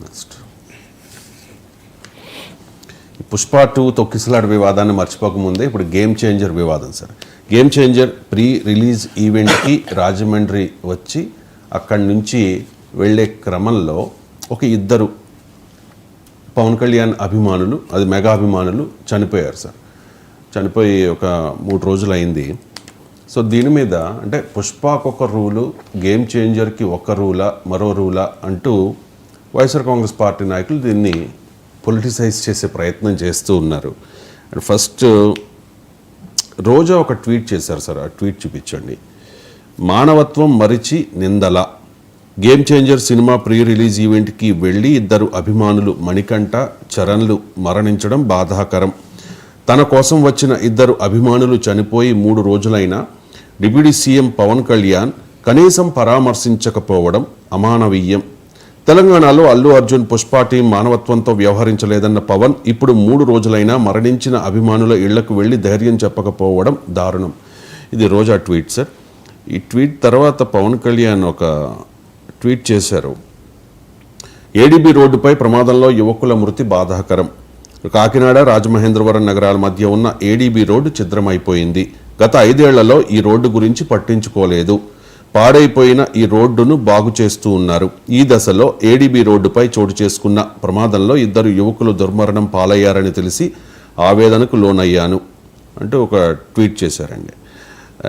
Next Pushpa 2 తొక్కిసలాట వివాదాన్ని మర్చిపోకముందే ఇప్పుడు గేమ్ చేంజర్ వివాదం sir. Game changer pre release ఈవెంట్కి రాజమండ్రి వచ్చి అక్కడి నుంచి వెళ్ళే క్రమంలో ఒక ఇద్దరు పవన్ కళ్యాణ్ అభిమానులు, అది మెగా అభిమానులు చనిపోయారు సార్. చనిపోయి ఒక 3 రోజులు అయింది. సో దీని మీద అంటే పుష్పకు ఒక రూలు, గేమ్ చేంజర్కి ఒక రూలా మరో రూలా అంటూ వైఎస్ఆర్ కాంగ్రెస్ పార్టీ నాయకులు దీన్ని పొలిటిసైజ్ చేసే ప్రయత్నం చేస్తూ ఉన్నారు. అండ్ ఫస్ట్ రోజా ఒక ట్వీట్ చేశారు సార్. ఆ ట్వీట్ చూపించండి. మానవత్వం మరిచి నిందల. Game Changer cinema pre release ఈవెంట్కి వెళ్ళి ఇద్దరు అభిమానులు మణికంఠ, చరణ్లు మరణించడం బాధాకరం. తన కోసం వచ్చిన ఇద్దరు అభిమానులు చనిపోయి 3 రోజులైనా డిప్యూటీ సీఎం పవన్ కళ్యాణ్ కనీసం పరామర్శించకపోవడం అమానవీయం. తెలంగాణలో అల్లు అర్జున్ పుష్ప టీం మానవత్వంతో వ్యవహరించలేదన్న పవన్ ఇప్పుడు 3 రోజులైనా మరణించిన అభిమానుల ఇళ్లకు వెళ్లి ధైర్యం చెప్పకపోవడం దారుణం. ఇది రోజా ట్వీట్ సార్. ఈ ట్వీట్ తర్వాత పవన్ కళ్యాణ్ ఒక ట్వీట్ చేశారు. ఏడీబీ రోడ్డుపై ప్రమాదంలో యువకుల మృతి బాధాకరం. కాకినాడ, రాజమహేంద్రవరం నగరాల మధ్య ఉన్న ఏడీబీ రోడ్డు ఛిద్రమైపోయింది. గత 5 ఏళ్లలో ఈ రోడ్డు గురించి పట్టించుకోలేదు. పాడైపోయిన ఈ రోడ్డును బాగు చేస్తూ ఉన్నారు. ఈ దశలో ఏడీబీ రోడ్డుపై చోటు చేసుకున్న ప్రమాదంలో ఇద్దరు యువకులు దుర్మరణం పాలయ్యారని తెలిసి ఆవేదనకు లోనయ్యాను అంటూ ఒక ట్వీట్ చేశారండి.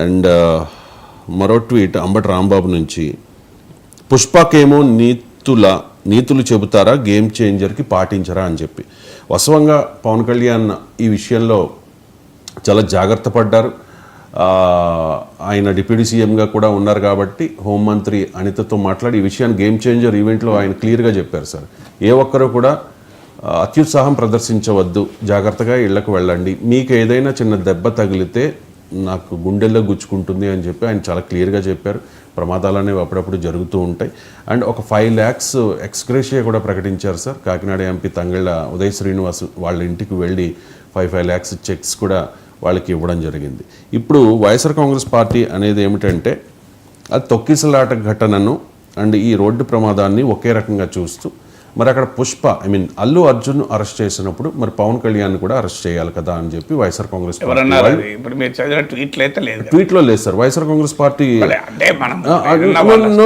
అండ్ మరో ట్వీట్ అంబటి రాంబాబు నుంచి, పుష్పకేమో నీతులు చెబుతారా, గేమ్ చేంజర్కి పాటించరా అని చెప్పి. వాస్తవంగా పవన్ కళ్యాణ్ ఈ విషయంలో చాలా జాగ్రత్త పడ్డారు. ఆయన డిప్యూటీ సీఎంగా కూడా ఉన్నారు కాబట్టి హోంమంత్రి అనితతో మాట్లాడి ఈ విషయాన్ని గేమ్ చేంజర్ ఈవెంట్లో ఆయన క్లియర్గా చెప్పారు సార్. ఏ ఒక్కరూ కూడా అత్యుత్సాహం ప్రదర్శించవద్దు, జాగ్రత్తగా ఇళ్లకు వెళ్ళండి, మీకు ఏదైనా చిన్న దెబ్బ తగిలితే నాకు గుండెల్లో గుచ్చుకుంటుంది అని చెప్పి ఆయన చాలా క్లియర్గా చెప్పారు. ప్రమాదాలు అనేవి అప్పుడప్పుడు జరుగుతూ ఉంటాయి. అండ్ ఒక 5 lakhs ఎక్స్గ్రేషియా కూడా ప్రకటించారు సార్. కాకినాడ ఎంపీ తంగళ్ళ ఉదయ్ శ్రీనివాస్ వాళ్ళ ఇంటికి వెళ్ళి 5 lakhs చెక్స్ కూడా వాళ్ళకి ఇవ్వడం జరిగింది. ఇప్పుడు వైఎస్ఆర్ కాంగ్రెస్ పార్టీ అనేది ఏమిటంటే అది తొక్కిసలాట ఘటనను అండ్ ఈ రోడ్డు ప్రమాదాన్ని ఒకే రకంగా చూస్తూ మరి అక్కడ పుష్ప అల్లు అర్జున్ అరెస్ట్ చేసినప్పుడు మరి పవన్ కళ్యాణ్ కూడా అరెస్ట్ చేయాలి కదా అని చెప్పి వైఎస్ఆర్ కాంగ్రెస్ ట్వీట్లో లేదు sir. YSR Congress party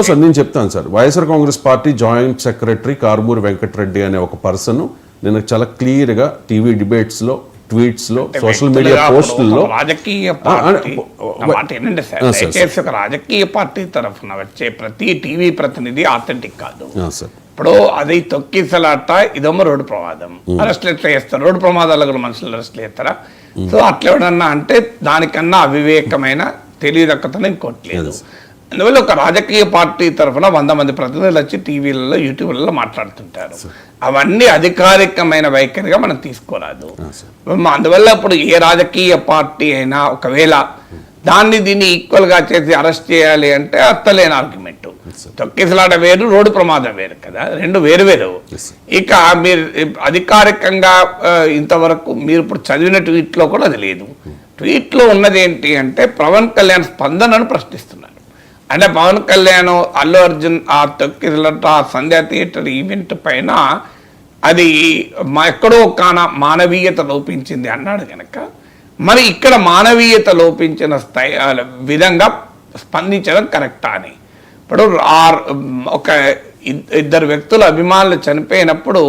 sir నేను చెప్తాను sir. YSR Congress party joint secretary Karumuri Venkatareddy అనే ఒక పర్సన్ నేను చాలా క్లియర్గా టీవీ డిబేట్స్లో, ట్వీట్స్లో, సోషల్ మీడియా పోస్టుల్లో రాజకీయ పార్టీ తరఫున వచ్చే ప్రతి టీవీ ప్రతినిధి ఆథెంటిక్ కాదు. ఇప్పుడు అది తొక్కిసలాట, ఇదేమో రోడ్డు ప్రమాదం. అరెస్ట్లు ఎట్లా చేస్తారు? రోడ్డు ప్రమాదాలు కూడా మనుషులు అరెస్ట్లు చేస్తారా? సో అట్లా ఎవడన్నా అంటే దానికన్నా అవివేకమైన తెలియదక్కతనం ఇంకోటి లేదు. అందువల్ల ఒక రాజకీయ పార్టీ తరఫున 100 మంది ప్రతినిధులు వచ్చి టీవీలలో, యూట్యూబ్లలో మాట్లాడుతుంటారు. అవన్నీ అధికారికమైన వైఖరిగా మనం తీసుకోరాదు. అందువల్ల ఇప్పుడు ఏ రాజకీయ పార్టీ అయినా ఒకవేళ దీన్ని ఈక్వల్గా చేసి అరెస్ట్ చేయాలి అంటే అత్తలేని ఆర్గ్యుమెంట్. తొక్కిసలాట వేరు, రోడ్డు ప్రమాదం వేరు కదా, రెండు వేరు వేరు. ఇక మీరు అధికారికంగా ఇంతవరకు మీరు ఇప్పుడు చదివిన ట్వీట్లో కూడా అది లేదు. ట్వీట్లో ఉన్నది ఏంటి అంటే పవన్ కళ్యాణ్ స్పందనను ప్రశ్నిస్తున్నారు. అంటే పవన్ కళ్యాణ్ అల్లు అర్జున్ ఆ తొక్కిసలాట సంధ్యా థియేటర్ ఈవెంట్ పైన అది ఎక్కడో కాన మానవీయత లోపించింది అన్నాడు కనుక మరి ఇక్కడ మానవీయత లోపించిన విధంగా స్పందించడం కరెక్టా అని. ఇప్పుడు ఒక ఇద్దరు వ్యక్తుల అభిమానులు చనిపోయినప్పుడు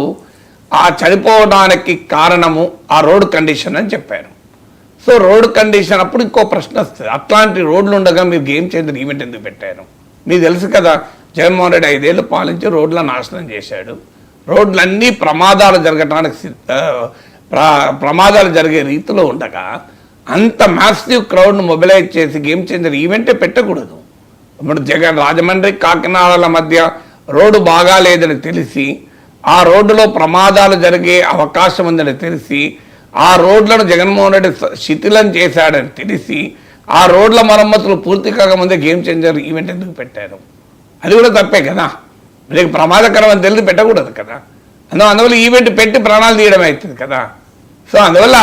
ఆ చనిపోవడానికి కారణము ఆ రోడ్ కండిషన్ అని చెప్పారు. సో రోడ్ కండిషన్ అప్పుడు ఇంకో ప్రశ్న వస్తుంది, అట్లాంటి రోడ్లు ఉండగా మీరు గేమ్ చేంజర్ ఈవెంట్ ఎందుకు పెట్టారు? మీకు తెలుసు కదా, జగన్మోహన్ రెడ్డి 5 ఏళ్ళు పాలించి రోడ్లను నాశనం చేశాడు. రోడ్లన్నీ ప్రమాదాలు జరగటానికి ప్రమాదాలు జరిగే రీతిలో ఉండగా అంత మ్యాసివ్ క్రౌడ్ను మొబిలైజ్ చేసి గేమ్ చేంజర్ ఈవెంటే పెట్టకూడదు. ఇప్పుడు రాజమండ్రి, కాకినాడల మధ్య రోడ్డు బాగాలేదని తెలిసి, ఆ రోడ్డులో ప్రమాదాలు జరిగే అవకాశం ఉందని తెలిసి, ఆ రోడ్లను జగన్మోహన్ రెడ్డి శిథిలం చేశాడని తెలిసి, ఆ రోడ్ల మరమ్మతులు పూర్తి కాకముందే గేమ్ చేంజర్ ఈవెంట్ ఎందుకు పెట్టారు? అది కూడా తప్పే కదా. మీకు ప్రమాదకరం అని తెలిసి పెట్టకూడదు కదా. అందువల్ల ఈవెంట్ పెట్టి ప్రాణాలు తీయడం అవుతుంది కదా. సో అందువల్ల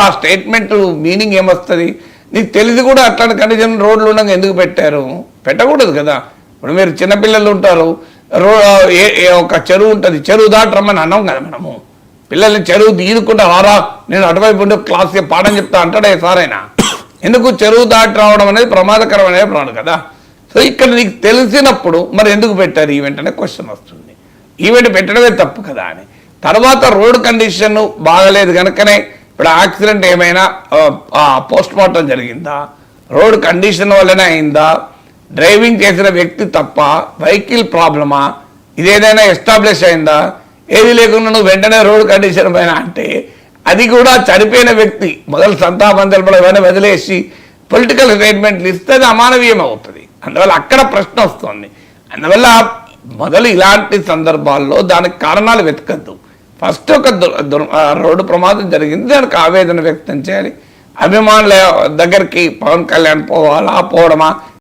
ఆ స్టేట్మెంట్ మీనింగ్ ఏమొస్తుంది? నీకు తెలిసి కూడా అట్లాంటి కండిషన్ రోడ్లు ఉండగా ఎందుకు పెట్టారు? పెట్టకూడదు కదా. ఇప్పుడు మీరు చిన్నపిల్లలు ఉంటారు, ఒక చెరువు ఉంటుంది, చెరువు దాటి రమ్మని అన్నాం కదా మనము. పిల్లల్ని చెరువు ఈదుకుంటా రారా, నేను అటువైపు ఉండి క్లాస్ పాఠం చెప్తా అంటాడే సారైనా. ఎందుకు చెరువు దాటి రావడం అనేది ప్రమాదకరమైన ప్రాణం కదా. సో ఇక్కడ నీకు తెలిసినప్పుడు మరి ఎందుకు పెట్టారు ఈవెంట్ అనే క్వశ్చన్ వస్తుంది. ఈవెంట్ పెట్టడమే తప్పు కదా అని. తర్వాత రోడ్ కండిషన్ బాగలేదు కనుకనే ఇప్పుడు యాక్సిడెంట్ ఏమైనా పోస్ట్ మార్టం జరిగిందా, రోడ్ కండిషన్ వల్లనే అయిందా, డ్రైవింగ్ చేసిన వ్యక్తి తప్ప, వెహికల్ ప్రాబ్లమా, ఇదేదైనా ఎస్టాబ్లిష్ అయిందా, ఏది లేకుండా నువ్వు వెంటనే రోడ్ కండిషన్ పైన అంటే అది కూడా చనిపోయిన వ్యక్తి మొదలు సంతాపం తెలపడం ఇవన్నీ వదిలేసి పొలిటికల్ స్టేట్మెంట్లు ఇస్తే అది అమానవీయం అవుతుంది. అందువల్ల అక్కడ ప్రశ్న వస్తుంది. అందువల్ల మొదలు ఇలాంటి సందర్భాల్లో దానికి కారణాలు వెతకద్దు. ఫస్ట్ ఒక రోడ్డు ప్రమాదం జరిగింది, దానికి ఆవేదన వ్యక్తం చేయాలి. అభిమానుల దగ్గరికి పవన్ కళ్యాణ్ పోవాలా, పోవడమా,